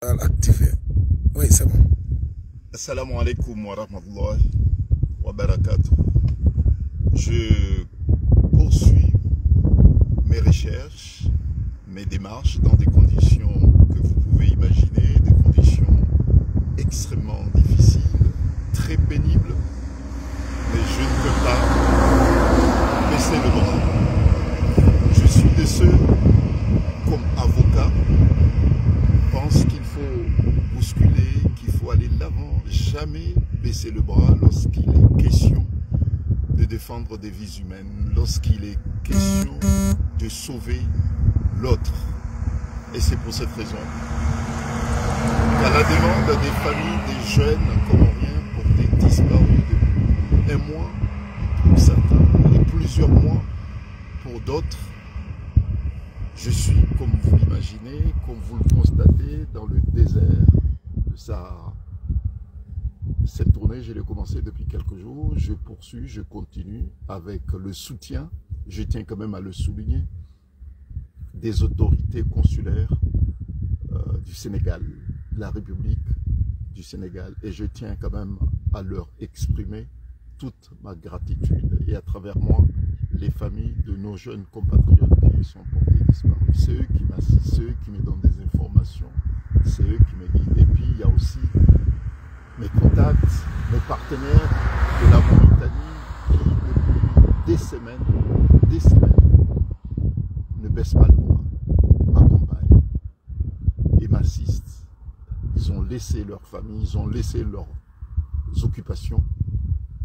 Activé. Oui, c'est bon. Assalamu alaikum wa rahmatullahi wa barakatuh. Je poursuis mes recherches, mes démarches dans des conditions que vous pouvez imaginer, des conditions extrêmement difficiles, très pénibles, mais je ne peux pas baisser le bras. Je suis de ceux, comme avocat, pense qu'il faut bousculer, qu'il faut aller de l'avant, jamais baisser le bras lorsqu'il est question de défendre des vies humaines, lorsqu'il est question de sauver l'autre. Et c'est pour cette raison qu'à la demande des familles, des jeunes comoriens portés disparus depuis un mois pour certains et plusieurs mois pour d'autres, je suis, comme vous l'imaginez, comme vous le constatez, dans le désert de Sahara. Cette tournée, je l'ai commencée depuis quelques jours. Je poursuis, je continue avec le soutien, je tiens quand même à le souligner, des autorités consulaires du Sénégal, de la République du Sénégal. Et je tiens quand même à leur exprimer toute ma gratitude. Et à travers moi, les familles de nos jeunes compatriotes qui sont portés disparus. C'est eux qui m'assistent, c'est eux qui me donnent des informations, c'est eux qui me guident. Et puis il y a aussi mes contacts, mes partenaires de la Mauritanie qui depuis des semaines, ne baissent pas le bras, m'accompagnent et m'assistent. Ils ont laissé leur famille, ils ont laissé leurs occupations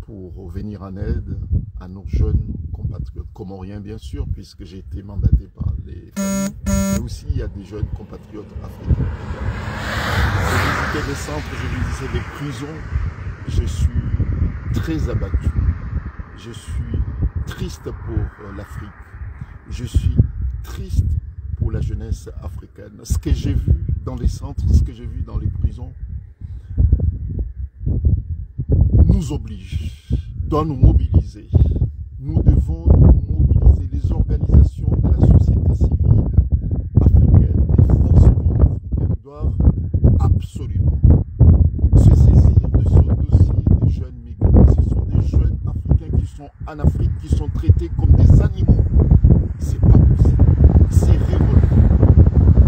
pour venir en aide à nos jeunes compatriotes comoriens, bien sûr, puisque j'ai été mandaté par les familles, mais aussi il y a des jeunes compatriotes africains. Je visitais des centres, je visitais des prisons, je suis très abattu, je suis triste pour l'Afrique, je suis triste pour la jeunesse africaine. Ce que j'ai vu dans les centres, ce que j'ai vu dans les prisons, nous oblige, doit nous mobiliser. Nous devons nous mobiliser, les organisations de la société civile africaine, les forces vives africaines doivent absolument se saisir de ce dossier des jeunes migrants. Ce sont des jeunes africains qui sont en Afrique, qui sont traités comme des animaux. C'est pas possible. C'est révoltant.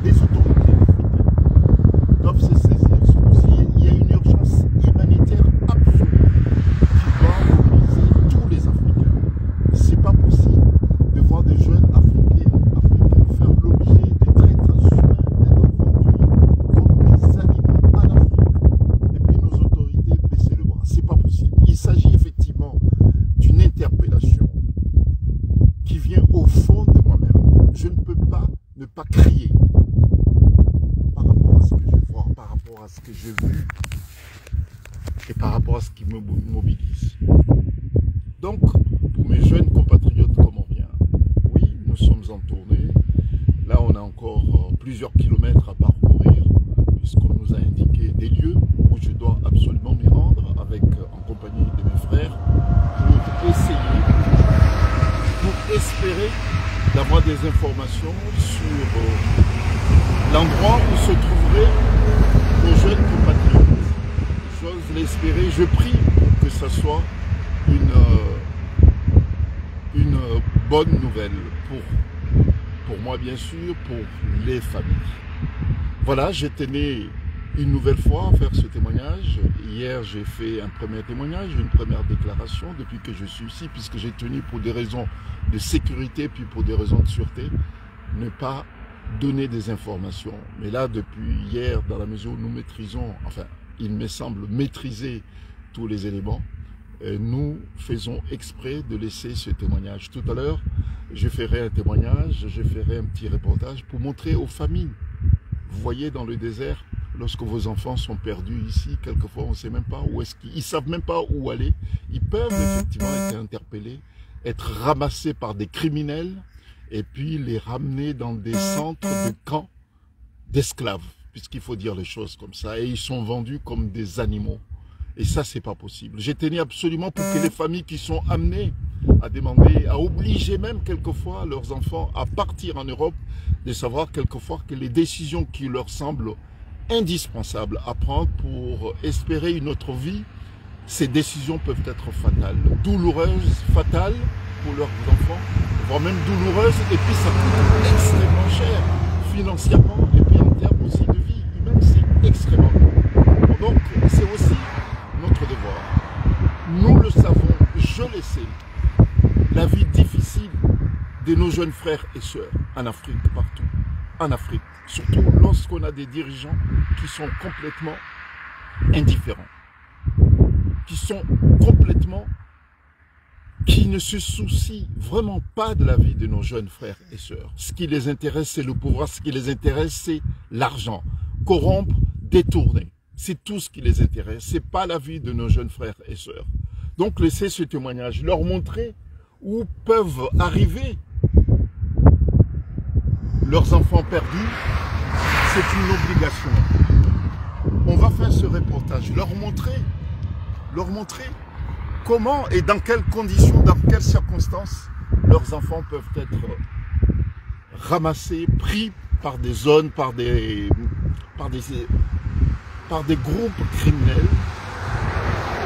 Les autorités africaines doivent se saisir de ce dossier. Il y a une urgence humanitaire absolue qui doit mobiliser tous les Africains. C'est pas possible de voir des jeunes africains faire l'objet des traites humains, d'être vendus comme des animaux en Afrique. Et puis nos autorités baisser le bras. C'est pas possible. Il s'agit effectivement d'une interpellation qui vient au fond de moi-même. Je ne peux pas ne pas crier par rapport à ce que je vois, par rapport à ce que j'ai vu et par rapport à ce qui me mobilise. Donc, pour mes jeunes compatriotes comoriens, oui, nous sommes en tournée. Là, on a encore plusieurs kilomètres à parcourir, puisqu'on nous a indiqué des lieux où je dois absolument m'y rendre, en compagnie de mes frères, pour essayer, pour espérer d'avoir des informations sur l'endroit où se trouveraient nos jeunes compatriotes. J'ose l'espérer, je prie que ce soit une bonne nouvelle pour moi bien sûr, pour les familles. Voilà, je tenais une nouvelle fois à faire ce témoignage. Hier j'ai fait un premier témoignage, une première déclaration depuis que je suis ici, puisque j'ai tenu pour des raisons de sécurité puis pour des raisons de sûreté ne pas donner des informations. Mais là depuis hier, dans la mesure où nous maîtrisons, enfin il me semble maîtriser tous les éléments, nous faisons exprès de laisser ce témoignage. Tout à l'heure, je ferai un témoignage, je ferai un petit reportage pour montrer aux familles. Vous voyez dans le désert, lorsque vos enfants sont perdus ici, quelquefois on ne sait même pas où est-ce qu'ils ne savent même pas où aller. Ils peuvent effectivement être interpellés, être ramassés par des criminels et puis les ramener dans des centres de camps d'esclaves, puisqu'il faut dire les choses comme ça. Et ils sont vendus comme des animaux. Et ça, c'est pas possible. J'ai tenu absolument pour que les familles qui sont amenées à demander, à obliger même quelquefois leurs enfants à partir en Europe, de savoir quelquefois que les décisions qui leur semblent indispensables à prendre pour espérer une autre vie. Ces décisions peuvent être fatales, douloureuses, fatales pour leurs enfants, voire même douloureuses, et puis ça coûte extrêmement cher financièrement, et puis en termes aussi de vie humaine, c'est extrêmement lourd. Donc c'est aussi notre devoir. Nous le savons, je le sais, la vie difficile de nos jeunes frères et sœurs en Afrique, partout, en Afrique, surtout lorsqu'on a des dirigeants qui sont complètement indifférents, qui ne se soucient vraiment pas de la vie de nos jeunes frères et sœurs. Ce qui les intéresse, c'est le pouvoir, ce qui les intéresse, c'est l'argent. Corrompre, détourner, c'est tout ce qui les intéresse, c'est pas la vie de nos jeunes frères et sœurs. Donc laissez ce témoignage, leur montrer où peuvent arriver leurs enfants perdus, c'est une obligation. On va faire ce reportage, leur montrer comment et dans quelles conditions, dans quelles circonstances leurs enfants peuvent être ramassés, pris par des zones, par des groupes criminels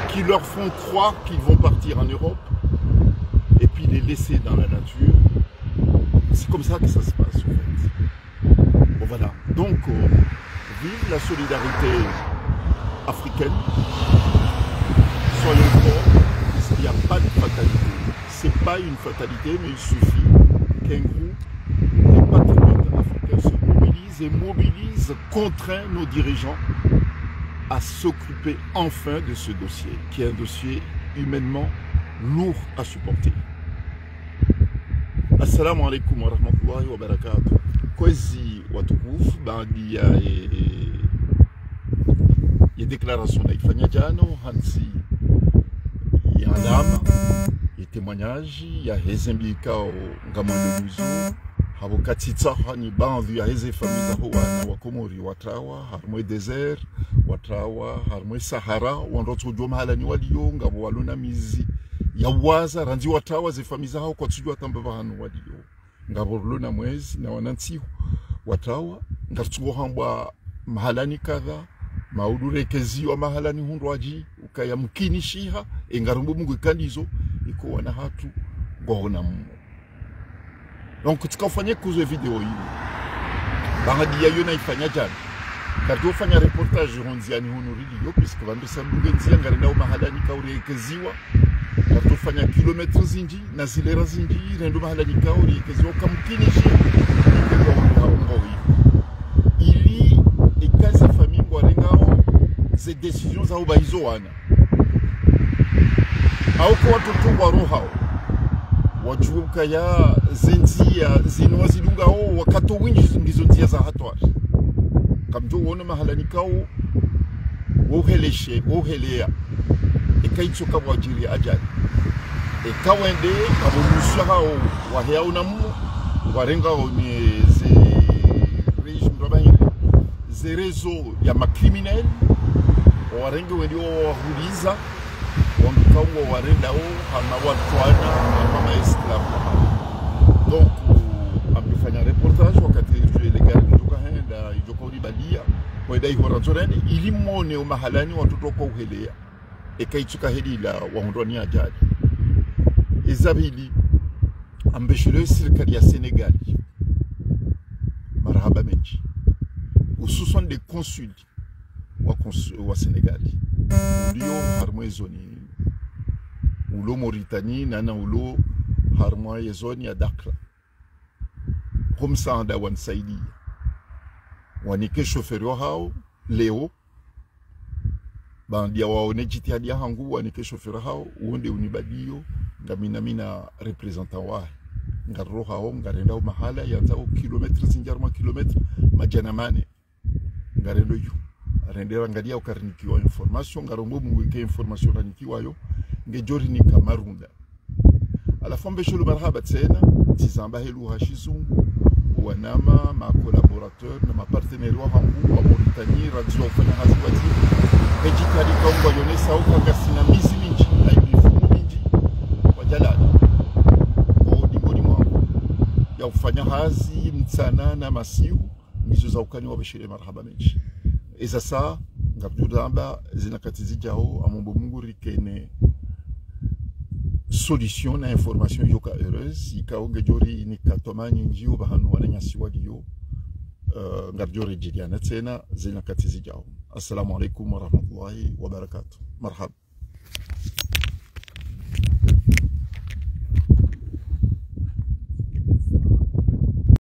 qui leur font croire qu'ils vont partir en Europe et puis les laisser dans la nature. C'est comme ça que ça se passe en fait. Bon voilà, donc vive la solidarité africaine. Soyons forts, il n'y a pas de fatalité. Ce n'est pas une fatalité, mais il suffit qu'un groupe de patriotes africains se mobilise, contraint nos dirigeants à s'occuper enfin de ce dossier, qui est un dossier humainement lourd à supporter. Assalamu alaikum wa rahmatullahi wa barakatuh. Kwezi watukufu, baadhi ya déclaration naifanya jano hansi ya alama ya témoignage ya hezembika ngamando muzo habo katitsa hani baadhi ya heze famille ho wana wa Komori watrawa harmwe desert watrawa harmwe Sahara wandoto joma hala ni waliyo ngabo walona mizi ya waza ranzi watrawa ze famille hao kwa tujua tamba hanu waliyo ngabo lona mwezi na wananti watrawa ngatsugo hamba mahalani kadha maudurekezi wa mahalani hundwaji ukaya mkini shiha engarumbu mungu ikandizo iko wana hatu gona mu. Donc tukafanya kuzo video hii baadhi ya yona ifanya jana kato fanya reportage honziani hunuridi yo puisque bandu sambuge nzia ngarenda mahalani kaurekeziwa kato fanya kilometre zinji na zilera zinji rendo mahalani kaurekeziwa kamkini shiha ili ikaza famille ngwarengao ces décisions za ubaizo wana au kwa watoto wa roho wajuka ya zinzia zinwa zilungao wakato winji ngizo nzia za hatwari kamjo wona mahalani kao woheleshe wohelea ikaitsoka wajiri ajali ekawende kabolusha hao wahea unamu warengao ni ze réseaux ya macriminels warenga wendio wahuliza wamkaungo warenda o hama watwana hama esclave. Donc amefanya reportage wakati ile gari kutoka henda ijoko ribalia kwenda ihorazorani ili muone mahalani watoto kwa uhelea ekaitsuka hedila wahondoni ajali izabili ambeshele serikali ya Senegal marhaba menji ce sont des consuls au Sénégal. Ulio harmoie zoni ulo Mauritanie nana ulo harmoie zoni ya Dakar. Comme ça anda wan saidi. Wanike chauffeur hao leo bandia waone jitihadi ya hangu wanike chauffeur hao uonde unibadio ngaminamina representant wa ngarro hao ngarenda mahala yanzao kilometre zinjarma kilometre majanamane ngarendo yu rendera ngadia ukarnikiwa information ngarombo muweke information ranikiwa yo ngejori ni kamarunda ala fombe shulu marhaba tena tizamba helu hashizungu wanama ma collaborateur na ma partenaire wa hangu wa Mauritanie radio fanya hazwati kejitali kaungwa yonesa ukangasina mizi minji na imifumo minji kwa jalali kwa dingoni mwangu ya ufanya hazi mtsana na masiu nizo za ukani wa bashire marhaba menji Et ça ngabjudamba zinakatizi jao amombo mungu rikene solution na information yoka heureuse ikaonge jori ni katomanyi njio bahanu wananyasiwa giyo ngabjori jidiana tena zinakatizi jao. Assalamu alaikum wa rahmatullahi wa barakatuh. Marhaba.